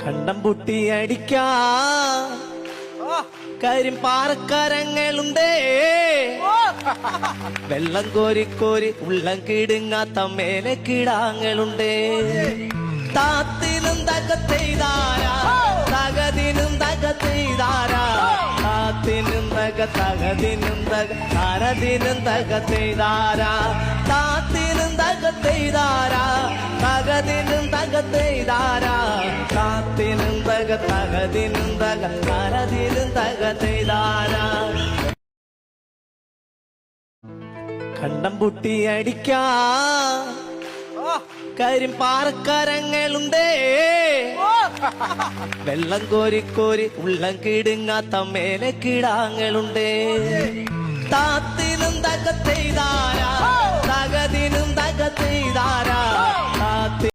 കണ്ടം പൊട്ടി അടിക്കാ കാര്യം പാറക്കാരങ്ങളുണ്ടേ വെള്ളം കോരി കോരി ഉള്ളം കിടുങ്ങാത്ത മേലെ കിടാങ്ങളുണ്ടേ താത്തിനും തകത്തെയ്താരാ തകതിനും തകത്തെയ്താരാ താത്തിനും തകതിനും തകതിനും തകത്തെയ്താരാ താത്തിനും തകത്തെയ്താരാ തകതിനും തകത്തെയ്താരാ താത്തിനും തകതിനും തകതിനും തകത്തെയ്താരാ കണ്ടം പൊട്ടി അടിക്കാ കാര്യം പാറക്കാരങ്ങളുണ്ടേ വെള്ളം കോരി കോരി ഉള്ളം കിടുങ്ങാത്ത മേലെ കിടാങ്ങളുണ്ടേ താത്തിനും തകത്തെയ്താരാ തകതിനും തകത്തെയ്താരാ